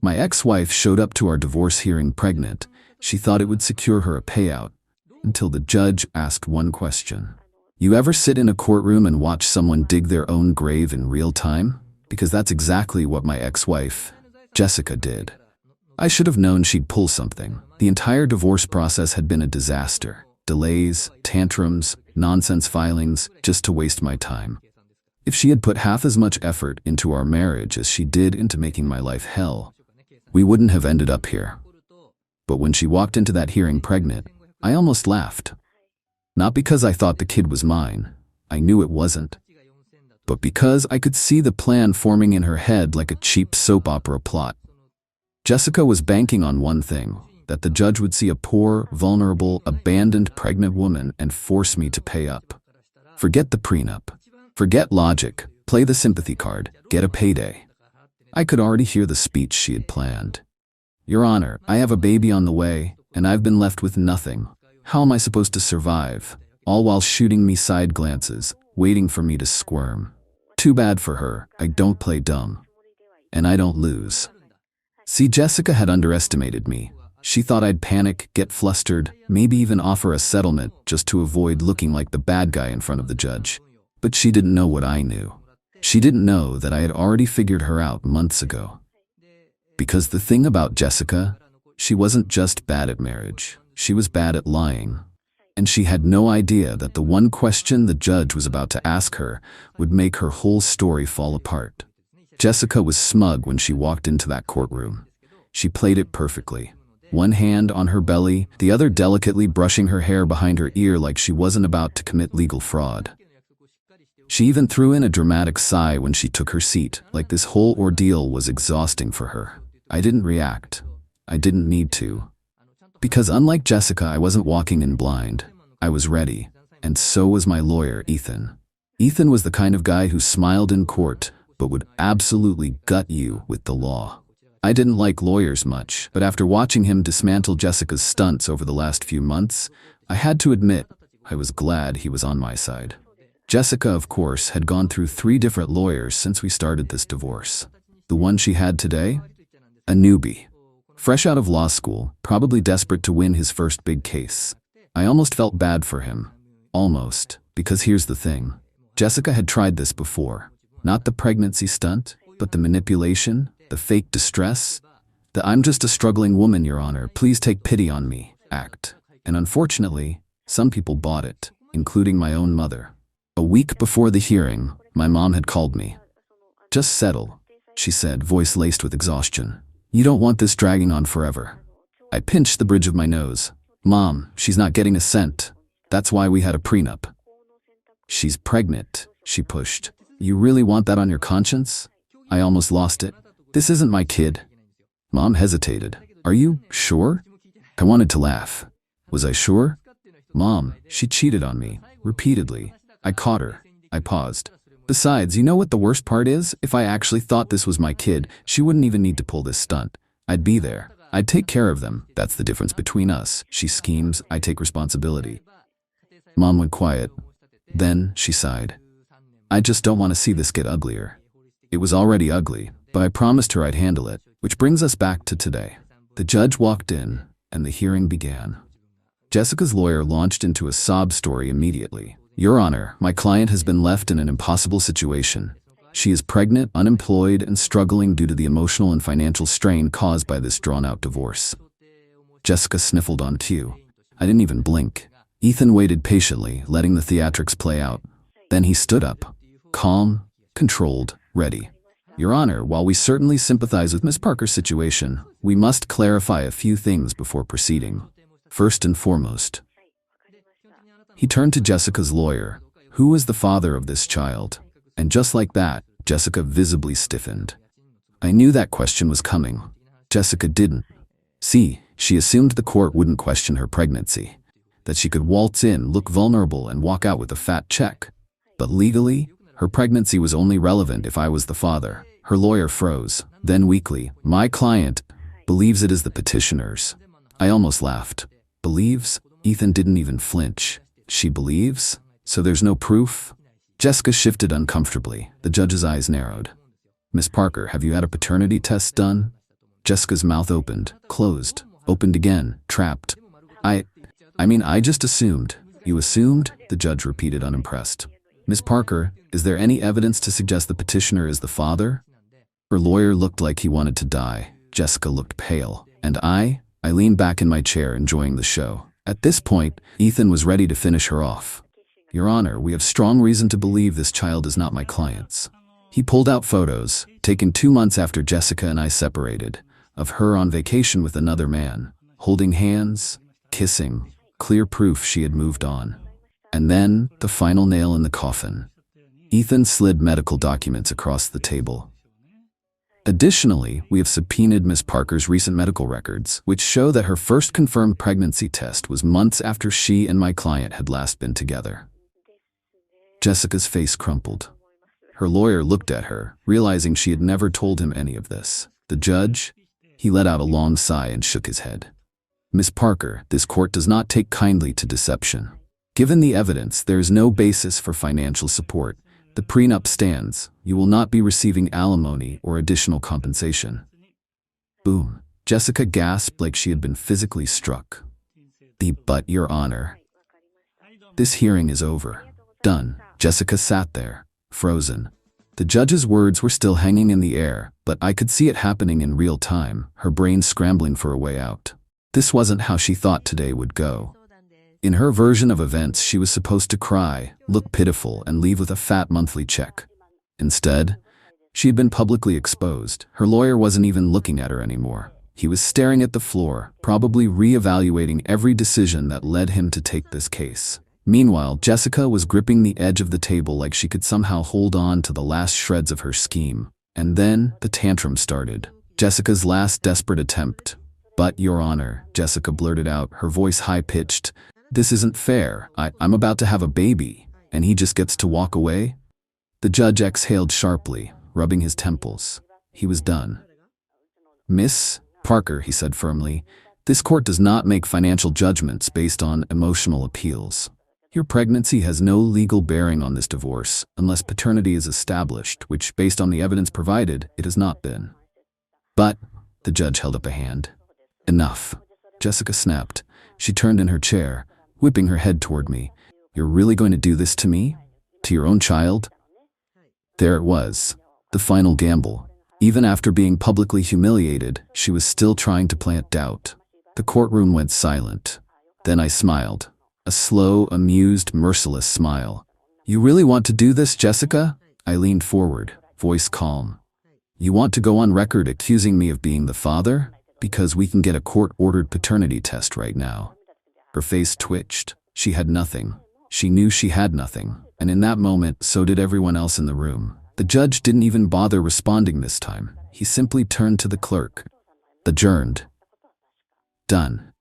My ex-wife showed up to our divorce hearing pregnant. She thought it would secure her a payout, until the judge asked one question. You ever sit in a courtroom and watch someone dig their own grave in real time? Because that's exactly what my ex-wife, Jessica, did. I should have known she'd pull something. The entire divorce process had been a disaster. Delays, tantrums, nonsense filings, just to waste my time. If she had put half as much effort into our marriage as she did into making my life hell, we wouldn't have ended up here. But when she walked into that hearing pregnant, I almost laughed. Not because I thought the kid was mine. I knew it wasn't. But because I could see the plan forming in her head like a cheap soap opera plot. Jessica was banking on one thing, that the judge would see a poor, vulnerable, abandoned pregnant woman and force me to pay up. Forget the prenup. Forget logic. Play the sympathy card. Get a payday. I could already hear the speech she had planned. Your Honor, I have a baby on the way, and I've been left with nothing. How am I supposed to survive? All while shooting me side glances, waiting for me to squirm. Too bad for her. I don't play dumb. And I don't lose. See, Jessica had underestimated me. She thought I'd panic, get flustered, maybe even offer a settlement just to avoid looking like the bad guy in front of the judge. But she didn't know what I knew. She didn't know that I had already figured her out months ago. Because the thing about Jessica, she wasn't just bad at marriage, she was bad at lying. And she had no idea that the one question the judge was about to ask her would make her whole story fall apart. Jessica was smug when she walked into that courtroom. She played it perfectly. One hand on her belly, the other delicately brushing her hair behind her ear like she wasn't about to commit legal fraud. She even threw in a dramatic sigh when she took her seat, like this whole ordeal was exhausting for her. I didn't react. I didn't need to. Because unlike Jessica, I wasn't walking in blind. I was ready. And so was my lawyer, Ethan. Ethan was the kind of guy who smiled in court, but would absolutely gut you with the law. I didn't like lawyers much, but after watching him dismantle Jessica's stunts over the last few months, I had to admit I was glad he was on my side. Jessica, of course, had gone through 3 different lawyers since we started this divorce. The one she had today? A newbie. Fresh out of law school, probably desperate to win his first big case. I almost felt bad for him. Almost. Because here's the thing. Jessica had tried this before. Not the pregnancy stunt, but the manipulation, the fake distress, the "I'm just a struggling woman, Your Honor, please take pity on me" act. And unfortunately, some people bought it, including my own mother. A week before the hearing, my mom had called me. "Just settle," she said, voice laced with exhaustion. "You don't want this dragging on forever." I pinched the bridge of my nose. "Mom, she's not getting a cent. That's why we had a prenup." "She's pregnant," she pushed. "You really want that on your conscience?" I almost lost it. "This isn't my kid." Mom hesitated. "Are you sure?" I wanted to laugh. Was I sure? Mom, she cheated on me, repeatedly. I caught her. I paused. "Besides, you know what the worst part is? If I actually thought this was my kid, she wouldn't even need to pull this stunt. I'd be there. I'd take care of them. That's the difference between us. She schemes, I take responsibility." Mom went quiet. Then she sighed. "I just don't want to see this get uglier." It was already ugly, but I promised her I'd handle it, which brings us back to today. The judge walked in, and the hearing began. Jessica's lawyer launched into a sob story immediately. "Your Honor, my client has been left in an impossible situation. She is pregnant, unemployed, and struggling due to the emotional and financial strain caused by this drawn-out divorce." Jessica sniffled on cue. I didn't even blink. Ethan waited patiently, letting the theatrics play out. Then he stood up, calm, controlled, ready. "Your Honor, while we certainly sympathize with Miss Parker's situation, we must clarify a few things before proceeding. First and foremost." He turned to Jessica's lawyer. "Who is the father of this child?" And just like that, Jessica visibly stiffened. I knew that question was coming. Jessica didn't. See, she assumed the court wouldn't question her pregnancy, that she could waltz in, look vulnerable, and walk out with a fat check. But legally, her pregnancy was only relevant if I was the father. Her lawyer froze. Then weakly, "My client believes it is the petitioner's." I almost laughed. Believes? Ethan didn't even flinch. She believes? So there's no proof? Jessica shifted uncomfortably. The judge's eyes narrowed. "Miss Parker, have you had a paternity test done?" Jessica's mouth opened, closed, opened again, trapped. I just assumed. You assumed? The judge repeated, unimpressed. Miss Parker, is there any evidence to suggest the petitioner is the father? Her lawyer looked like he wanted to die. Jessica looked pale. And I leaned back in my chair, enjoying the show. At this point, Ethan was ready to finish her off. Your Honor, we have strong reason to believe this child is not my client's. He pulled out photos, taken 2 months after Jessica and I separated, of her on vacation with another man, holding hands, kissing, clear proof she had moved on. And then, the final nail in the coffin. Ethan slid medical documents across the table. Additionally, we have subpoenaed Miss Parker's recent medical records, which show that her first confirmed pregnancy test was months after she and my client had last been together. Jessica's face crumpled. Her lawyer looked at her, realizing she had never told him any of this. The judge? He let out a long sigh and shook his head. Miss Parker, this court does not take kindly to deception. Given the evidence, there is no basis for financial support. The prenup stands. You will not be receiving alimony or additional compensation. Boom. Jessica gasped like she had been physically struck. But, Your Honor. This hearing is over. Done. Jessica sat there, frozen. The judge's words were still hanging in the air, but I could see it happening in real time, her brain scrambling for a way out. This wasn't how she thought today would go. In her version of events, she was supposed to cry, look pitiful, and leave with a fat monthly check. Instead, she had been publicly exposed. Her lawyer wasn't even looking at her anymore. He was staring at the floor, probably re-evaluating every decision that led him to take this case. Meanwhile, Jessica was gripping the edge of the table like she could somehow hold on to the last shreds of her scheme. And then, the tantrum started. Jessica's last desperate attempt. But, Your Honor, Jessica blurted out, her voice high-pitched. This isn't fair. I'm about to have a baby, and he just gets to walk away? The judge exhaled sharply, rubbing his temples. He was done. Miss Parker, he said firmly, this court does not make financial judgments based on emotional appeals. Your pregnancy has no legal bearing on this divorce unless paternity is established, which, based on the evidence provided, it has not been. But, the judge held up a hand. Enough. Jessica snapped. She turned in her chair, whipping her head toward me. You're really going to do this to me? To your own child? There it was. The final gamble. Even after being publicly humiliated, she was still trying to plant doubt. The courtroom went silent. Then I smiled. A slow, amused, merciless smile. You really want to do this, Jessica? I leaned forward, voice calm. You want to go on record accusing me of being the father? Because we can get a court-ordered paternity test right now. Her face twitched. She had nothing. She knew she had nothing. And in that moment, so did everyone else in the room. The judge didn't even bother responding this time. He simply turned to the clerk. Adjourned. Done.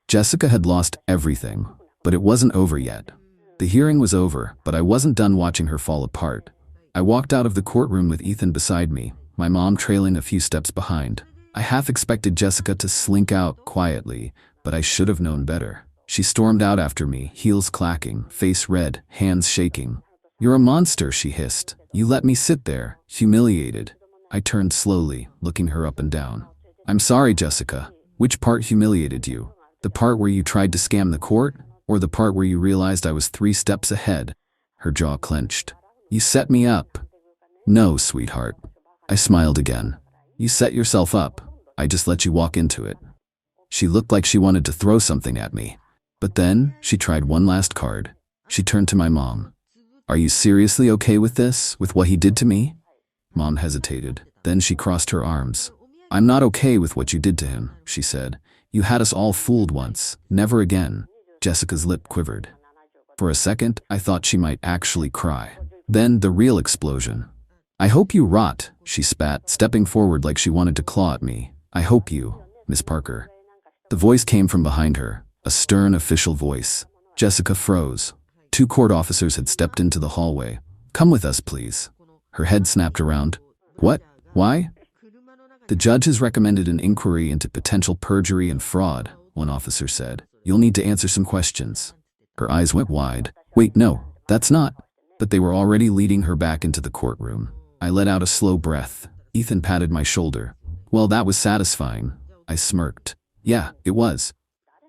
Jessica had lost everything. But it wasn't over yet. The hearing was over, but I wasn't done watching her fall apart. I walked out of the courtroom with Ethan beside me, my mom trailing a few steps behind. I half expected Jessica to slink out quietly, but I should have known better. She stormed out after me, heels clacking, face red, hands shaking. You're a monster, she hissed. You let me sit there, humiliated. I turned slowly, looking her up and down. I'm sorry, Jessica. Which part humiliated you? The part where you tried to scam the court? Or the part where you realized I was 3 steps ahead? Her jaw clenched. You set me up. No, sweetheart. I smiled again. You set yourself up. I just let you walk into it. She looked like she wanted to throw something at me. But then, she tried one last card. She turned to my mom. Are you seriously okay with this, with what he did to me? Mom hesitated. Then she crossed her arms. I'm not okay with what you did to him, she said. You had us all fooled once. Never again. Jessica's lip quivered. For a second, I thought she might actually cry. Then the real explosion. I hope you rot, she spat, stepping forward like she wanted to claw at me. I hope you, Miss Parker. The voice came from behind her, a stern official voice. Jessica froze. 2 court officers had stepped into the hallway. Come with us, please. Her head snapped around. What? Why? The judge has recommended an inquiry into potential perjury and fraud, one officer said. You'll need to answer some questions. Her eyes went wide. Wait, no, that's not. But they were already leading her back into the courtroom. I let out a slow breath. Ethan patted my shoulder. Well, that was satisfying. I smirked. Yeah, it was.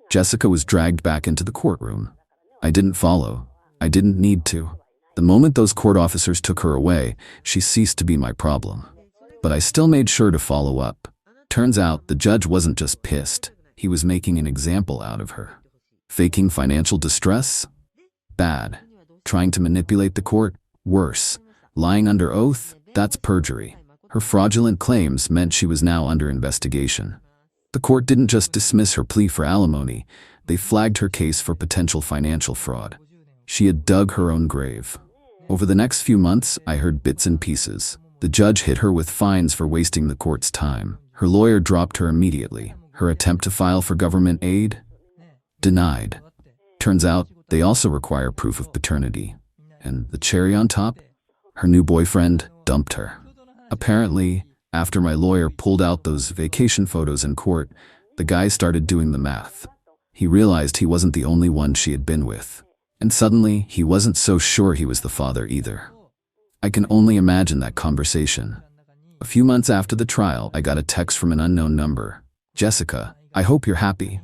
Jessica was dragged back into the courtroom. I didn't follow. I didn't need to. The moment those court officers took her away, she ceased to be my problem. But I still made sure to follow up. Turns out the judge wasn't just pissed. He was making an example out of her. Faking financial distress? Bad. Trying to manipulate the court? Worse. Lying under oath? That's perjury. Her fraudulent claims meant she was now under investigation. The court didn't just dismiss her plea for alimony, they flagged her case for potential financial fraud. She had dug her own grave. Over the next few months, I heard bits and pieces. The judge hit her with fines for wasting the court's time. Her lawyer dropped her immediately. Her attempt to file for government aid? Denied. Turns out, they also require proof of paternity. And the cherry on top? Her new boyfriend dumped her. Apparently, after my lawyer pulled out those vacation photos in court, the guy started doing the math. He realized he wasn't the only one she had been with. And suddenly, he wasn't so sure he was the father either. I can only imagine that conversation. A few months after the trial, I got a text from an unknown number. Jessica, I hope you're happy.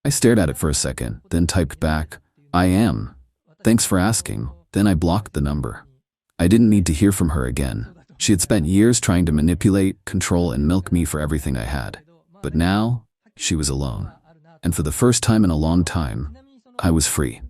I stared at it for a second, then typed back, I am. Thanks for asking. Then I blocked the number. I didn't need to hear from her again. She had spent years trying to manipulate, control, and milk me for everything I had. But now, she was alone. And for the first time in a long time, I was free.